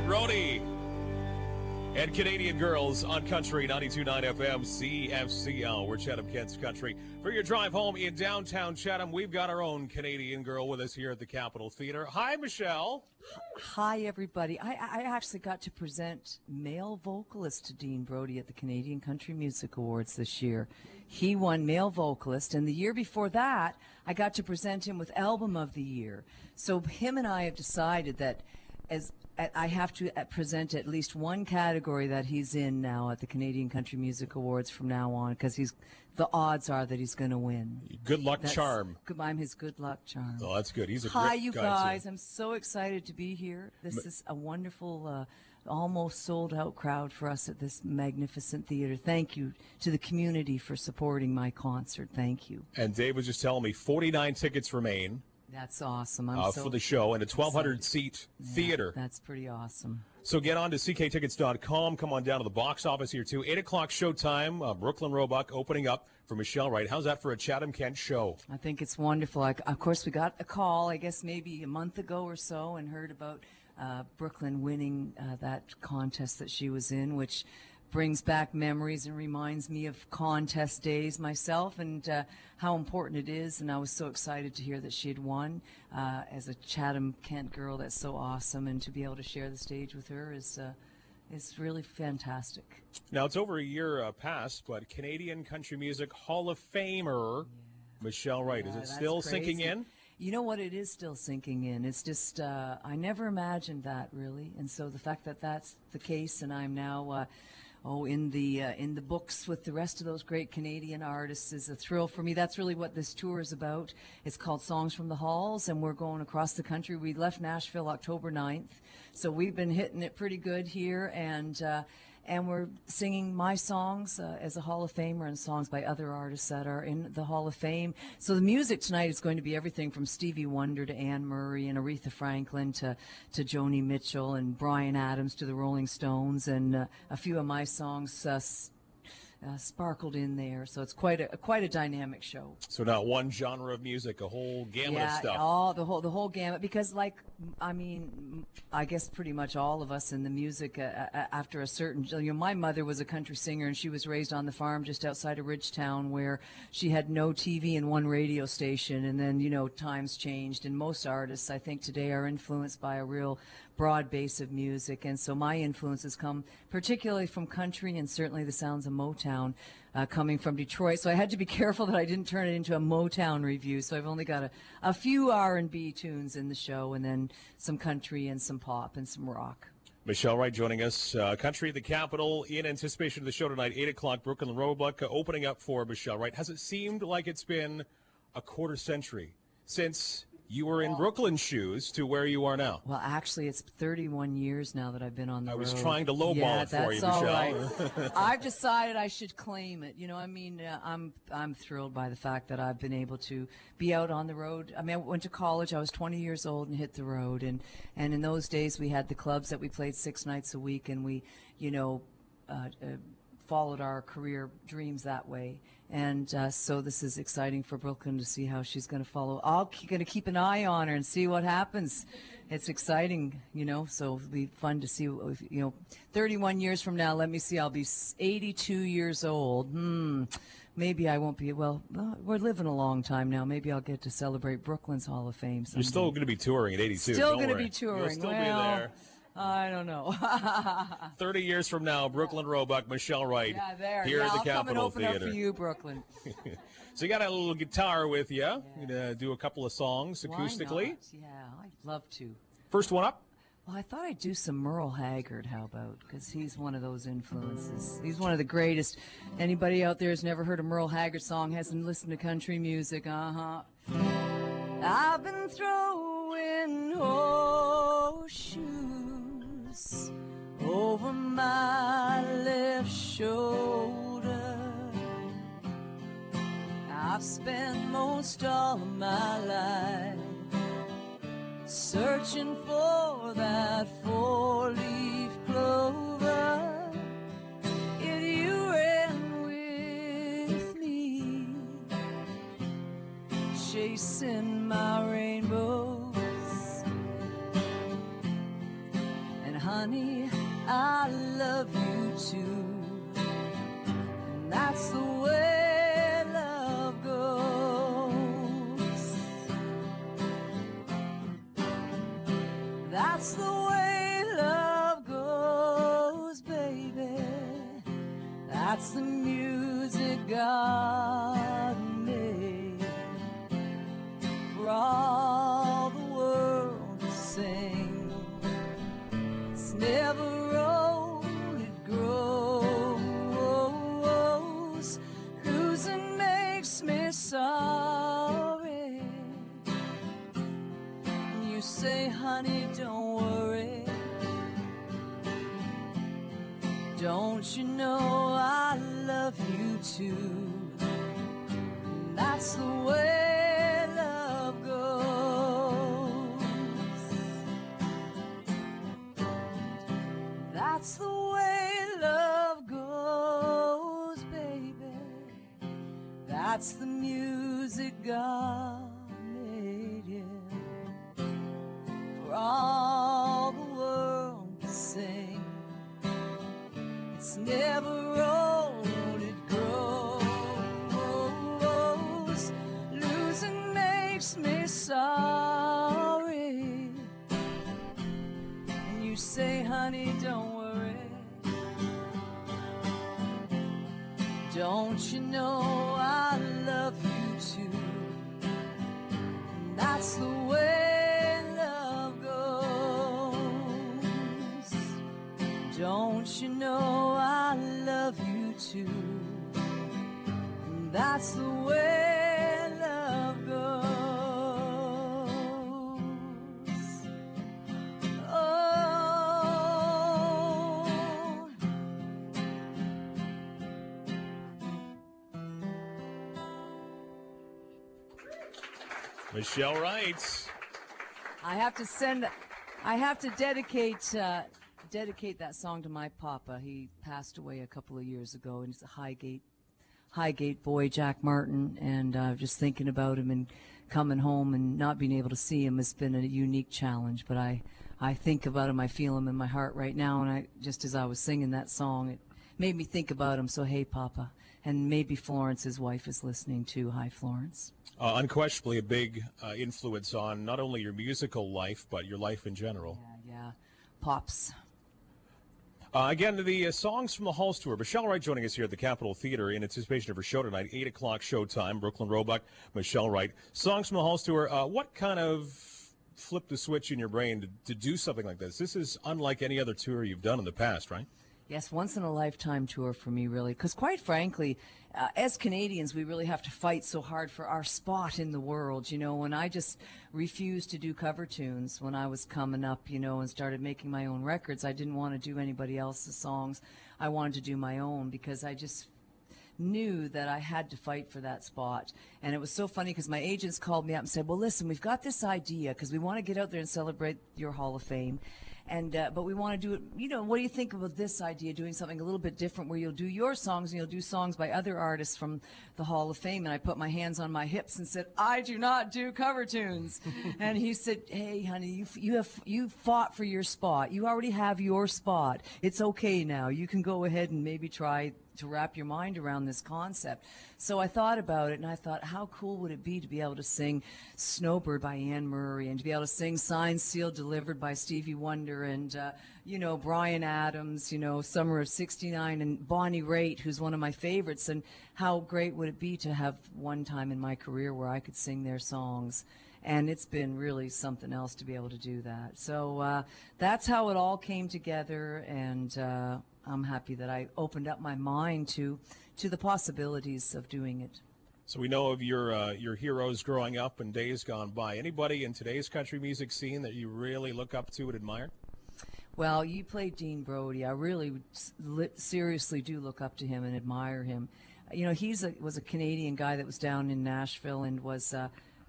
Brody and Canadian Girls on Country 92.9 FM CFCL. We're Chatham, Kent's Country. For your drive home in downtown Chatham, we've got our own Canadian girl with us here at the Capitol Theatre. Hi, Michelle. Hi, everybody. I actually got to present male vocalist to Dean Brody at the Canadian Country Music Awards this year. He won male vocalist, and the year before that, I got to present him with Album of the Year. So him and I have decided that I have to present at least one category that he's in now at the Canadian Country Music Awards from now on, because the odds are that he's going to win. Good luck charm. I'm his good luck charm. Oh, that's good. He's a Hi, great you guy, guys. too. I'm so excited to be here. This is a wonderful, almost sold-out crowd for us at this magnificent theater. Thank you to the community for supporting my concert. Thank you. And Dave was just telling me 49 tickets remain. That's awesome. For the show, and a 1,200-seat theater. That's pretty awesome. So get on to cktickets.com. Come on down to the box office here, too. 8 o'clock showtime. Brooklyn Roebuck opening up for Michelle Wright. How's that for a Chatham Kent show? I think it's wonderful. Of course, we got a call, I guess maybe a month ago or so, and heard about Brooklyn winning that contest that she was in, which brings back memories and reminds me of contest days myself and how important it is. And I was so excited to hear that she had won as a Chatham Kent girl. That's so awesome. And to be able to share the stage with her is really fantastic. Now, it's over a year past, but Canadian Country Music Hall of Famer Michelle Wright. Is it still sinking in? You know what? It is still sinking in. It's just, I never imagined that, really. And so the fact that that's the case, and I'm now in the books with the rest of those great Canadian artists, is a thrill for me. That's really what this tour is about. It's called Songs from the Halls, and we're going across the country. We left Nashville October 9th, so we've been hitting it pretty good here, and we're singing my songs as a Hall of Famer and songs by other artists that are in the Hall of Fame. So the music tonight is going to be everything from Stevie Wonder to Anne Murray and Aretha Franklin to Joni Mitchell and Bryan Adams to the Rolling Stones, and a few of my songs sparkled in there. So it's quite a dynamic show. So not one genre of music, a whole gamut of stuff. Yeah, the whole gamut. Because, I guess pretty much all of us in the music, after a certain, my mother was a country singer, and she was raised on the farm just outside of Ridgetown, where she had no TV and one radio station. And then, times changed, and most artists, I think, today are influenced by a real broad base of music. And so my influences come particularly from country and certainly the sounds of Motown. Coming from Detroit, so I had to be careful that I didn't turn it into a Motown review. So I've only got a few R&B tunes in the show, and then some country and some pop and some rock. Michelle Wright joining us, Country at the Capitol, in anticipation of the show tonight, 8 o'clock, Brooklyn Roebuck, opening up for Michelle Wright. Has it seemed like it's been a quarter century since you were in Brooklyn's shoes to where you are now? Well, actually, it's 31 years now that I've been on the road. I was trying to lowball it for you, Michelle. That's all right. I've decided I should claim it. I'm thrilled by the fact that I've been able to be out on the road. I went to college. I was 20 years old and hit the road. And in those days, we had the clubs that we played 6 nights a week, and we, followed our career dreams that way. And so this is exciting for Brooklyn to see how she's going to follow. I'm going to keep an eye on her and see what happens. It's exciting, so it'll be fun to see, 31 years from now, let me see, I'll be 82 years old. Maybe I won't be, we're living a long time now. Maybe I'll get to celebrate Brooklyn's Hall of Fame someday. You're still going to be touring at 82. Still going to be touring. You'll still be there. I don't know. 30 years from now, Brooklyn Roebuck, Michelle Wright, here at the Capitol Theater. I'll come and open up for you, Brooklyn. So you got a little guitar with you. You're going to do a couple of songs acoustically. Why not? Yeah, I'd love to. First one up? Well, I thought I'd do some Merle Haggard, how about? Because he's one of those influences. He's one of the greatest. Anybody out there who's never heard a Merle Haggard song, hasn't listened to country music, I've been throwing horseshoes over my left shoulder. I've spent most all of my life searching for that four-leaf clover. If you ran with me, chasing my rainbows, and honey, I love you too. And that's the way love goes. That's the way love goes, baby. That's the music God made for all the world to sing. It's never old, it grows. Losing makes me sorry. You say, honey, don't worry. Don't you know I love you too? And that's the way love goes. That's the way love goes, baby. That's the music God made, yeah, for all the world to sing. It's never old, it grows. Losing makes me sorry. And you say, honey, don't worry. Don't you know I love you too? And that's the way love goes. Don't you know I love you too? And that's the way love goes. Oh, Michelle Wright. I have to dedicate that song to my papa. He passed away a couple of years ago, and he's a Highgate boy, Jack Martin, and just thinking about him and coming home and not being able to see him has been a unique challenge. But I think about him, I feel him in my heart right now, and just as I was singing that song, it made me think about him. So, hey, Papa. And maybe Florence, his wife, is listening too. Hi, Florence. Unquestionably a big influence on not only your musical life, but your life in general. Yeah. Pops. Again, the songs from the Halls Tour. Michelle Wright joining us here at the Capitol Theater in anticipation of her show tonight, 8 o'clock showtime. Brooklyn Roebuck, Michelle Wright. Songs from the Halls Tour. What kind of flipped the switch in your brain to do something like this? This is unlike any other tour you've done in the past, right? Yes, once-in-a-lifetime tour for me, really. Because quite frankly, as Canadians, we really have to fight so hard for our spot in the world. You know, when I just refused to do cover tunes when I was coming up, you know, and started making my own records, I didn't want to do anybody else's songs. I wanted to do my own because I just knew that I had to fight for that spot. And it was so funny because my agents called me up and said, well, listen, we've got this idea because we want to get out there and celebrate your Hall of Fame. And but we want to do it, you know, what do you think about this idea, doing something a little bit different where you'll do your songs and you'll do songs by other artists from the Hall of Fame? And I put my hands on my hips and said, I do not do cover tunes. And he said, hey, honey, you fought for your spot. You already have your spot. It's okay now. You can go ahead and maybe try to wrap your mind around this concept. So I thought about it, and I thought, how cool would it be to be able to sing Snowbird by Anne Murray, and to be able to sing Signed, Sealed, Delivered by Stevie Wonder, and, you know, Bryan Adams, you know, Summer of '69, and Bonnie Raitt, who's one of my favorites. And how great would it be to have one time in my career where I could sing their songs? And it's been really something else to be able to do that. So that's how it all came together, and I'm happy that I opened up my mind to the possibilities of doing it. So we know of your heroes growing up and days gone by. Anybody in today's country music scene that you really look up to and admire? Well, you played Dean Brody. I really seriously do look up to him and admire him. You know, was a Canadian guy that was down in Nashville and was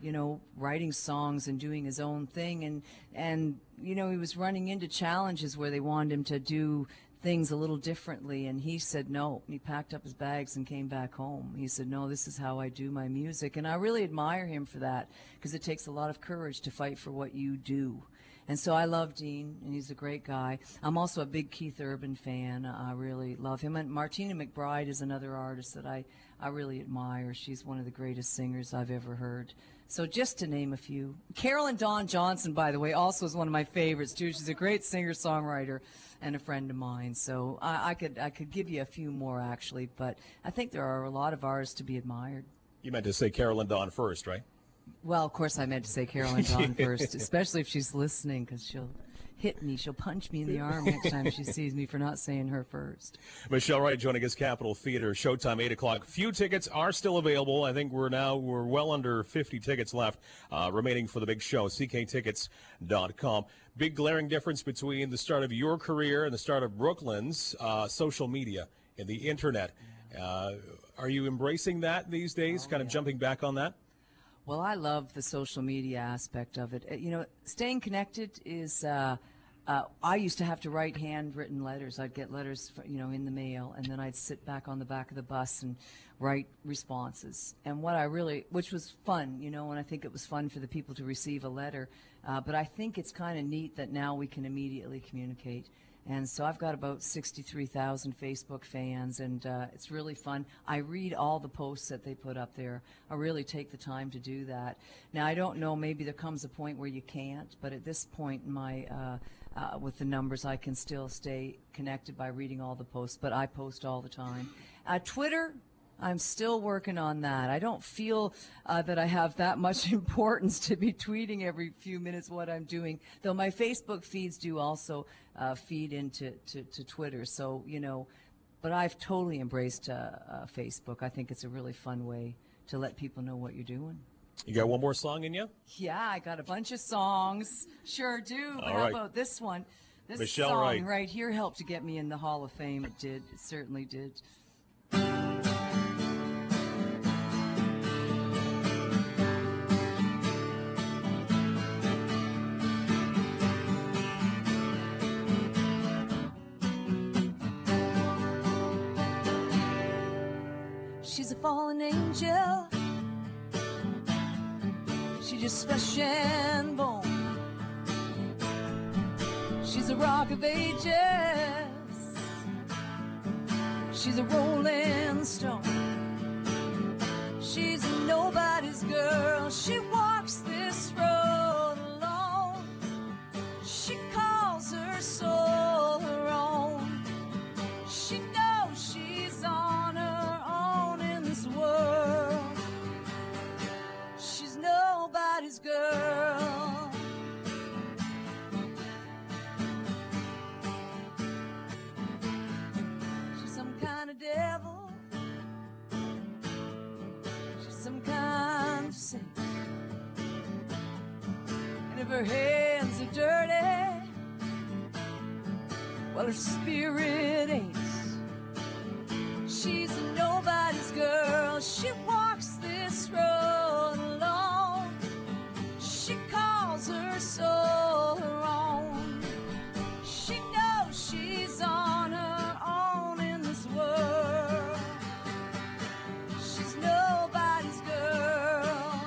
you know, writing songs and doing his own thing. And you know, he was running into challenges where they wanted him to do things a little differently, and he said no. He packed up his bags and came back home. He said, no, this is how I do my music. And I really admire him for that, because it takes a lot of courage to fight for what you do. And so I love Dean, and he's a great guy. I'm also a big Keith Urban fan. I really love him. And Martina McBride is another artist that I really admire. She's one of the greatest singers I've ever heard. So just to name a few. Carolyn Dawn Johnson, by the way, also is one of my favorites, too. She's a great singer-songwriter and a friend of mine. So I could give you a few more, actually, but I think there are a lot of artists to be admired. You meant to say Carolyn Dawn first, right? Well, of course I meant to say Carolyn Dawn first, especially if she's listening, because she'll hit me. She'll punch me in the arm next time she sees me for not saying her first. Michelle Wright joining us, Capitol Theater, showtime 8 o'clock. Few tickets are still available. I think we're well under 50 tickets left remaining for the big show, cktickets.com. Big glaring difference between the start of your career and the start of Brooklyn's social media and the internet. Are you embracing that these days, jumping back on that? Well, I love the social media aspect of it. Staying connected is, I used to have to write handwritten letters. I'd get letters, in the mail, and then I'd sit back on the back of the bus and write responses. And which was fun, and I think it was fun for the people to receive a letter. But I think it's kind of neat that now we can immediately communicate. And so I've got about 63,000 Facebook fans, and it's really fun. I read all the posts that they put up there. I really take the time to do that. Now, I don't know, maybe there comes a point where you can't, but at this point in with the numbers, I can still stay connected by reading all the posts, but I post all the time. Twitter, I'm still working on that. I don't feel that I have that much importance to be tweeting every few minutes what I'm doing, though my Facebook feeds do also feed into to Twitter. So, but I've totally embraced Facebook. I think it's a really fun way to let people know what you're doing. You got one more song in you? Yeah, I got a bunch of songs. Sure do. But how about this one? This Michelle song Wright. right here helped to get me in the Hall of Fame. It did. It certainly did. She's a fallen angel. She's just flesh and bone. She's a rock of ages. She's a rolling stone. She's a nobody's girl. She walks this road alone. She calls her soul her own. She knows she's on her own in this world. She's nobody's girl. She's some kind of devil. She's some kind of saint. And if her hands are dirty, well, her spirit ain't. She's a nobody's girl. She walks this road alone. She calls her soul her own. She knows she's on her own in this world. She's nobody's girl.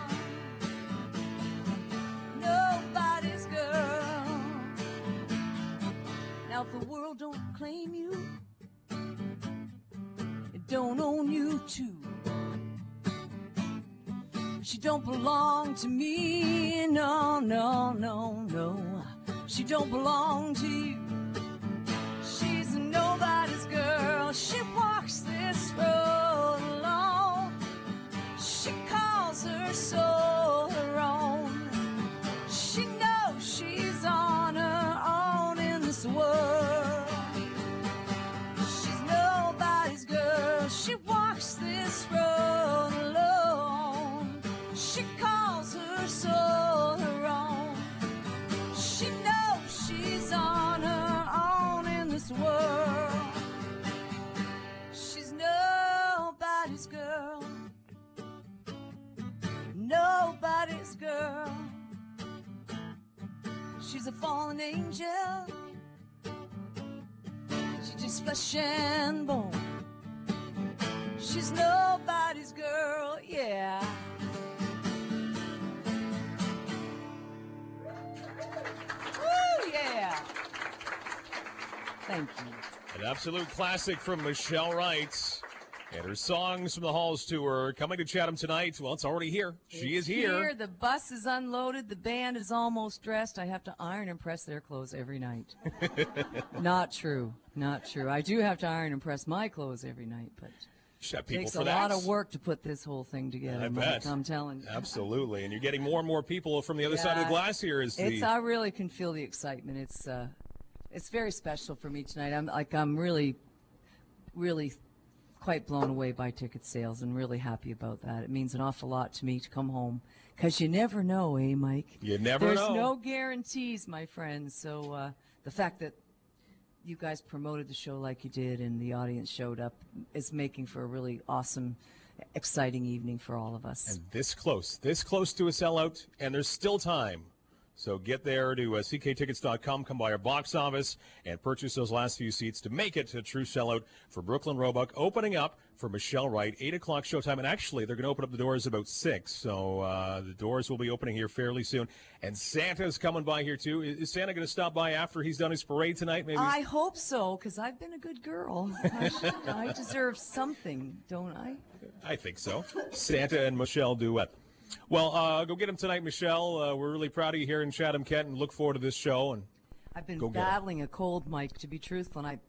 Nobody's girl. Now if the world don't claim you, don't own you too. She don't belong to me, no, no, no, no. She don't belong to you. She's a nobody's girl. She walks this road alone. She calls her soul her own. She knows she's on her own in this world. She walks this road alone. She calls her soul her own. She knows she's on her own in this world. She's nobody's girl. Nobody's girl. She's a fallen angel. She's just flesh and bone. She's nobody's girl, yeah. Woo! Thank you. An absolute classic from Michelle Wright. And her Songs from the Halls tour coming to Chatham tonight. Well, it's already here. She is here. The bus is unloaded. The band is almost dressed. I have to iron and press their clothes every night. Not true. Not true. I do have to iron and press my clothes every night, but it takes a lot of work to put this whole thing together. I bet. I'm telling you. Absolutely. And you're getting more and more people from the other side of the glass here. I really can feel the excitement. It's very special for me tonight. I'm really quite blown away by ticket sales and really happy about that. It means an awful lot to me to come home because you never know, eh, Mike? You never know. There's no guarantees, my friends. So the fact that you guys promoted the show like you did and the audience showed up is making for a really awesome, exciting evening for all of us. And this close to a sellout, and there's still time. So get there to cktickets.com, come by our box office, and purchase those last few seats to make it a true sellout for Brooklyn Roebuck, opening up for Michelle Wright, 8 o'clock showtime. And actually, they're going to open up the doors about 6, so the doors will be opening here fairly soon. And Santa's coming by here, too. Is Santa going to stop by after he's done his parade tonight, maybe? I hope so, because I've been a good girl. I deserve something, don't I? I think so. Santa and Michelle duet. Well, go get him tonight, Michelle. We're really proud of you here in Chatham, Kent, and look forward to this show. And I've been battling a cold, Mike, to be truthful, and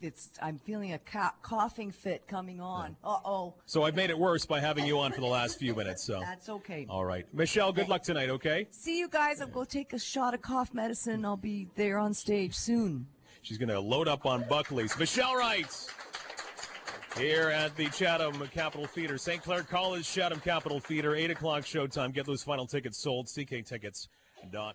I'm feeling a coughing fit coming on. Uh-oh. So I've made it worse by having you on for the last few minutes. So that's okay. All right. Michelle, good luck tonight, okay? See you guys. I'll go take a shot of cough medicine. I'll be there on stage soon. She's going to load up on Buckley's. Michelle Wright here at the Chatham Capitol Theater. St. Clair College, Chatham Capitol Theater, 8 o'clock showtime. Get those final tickets sold, cktickets.com.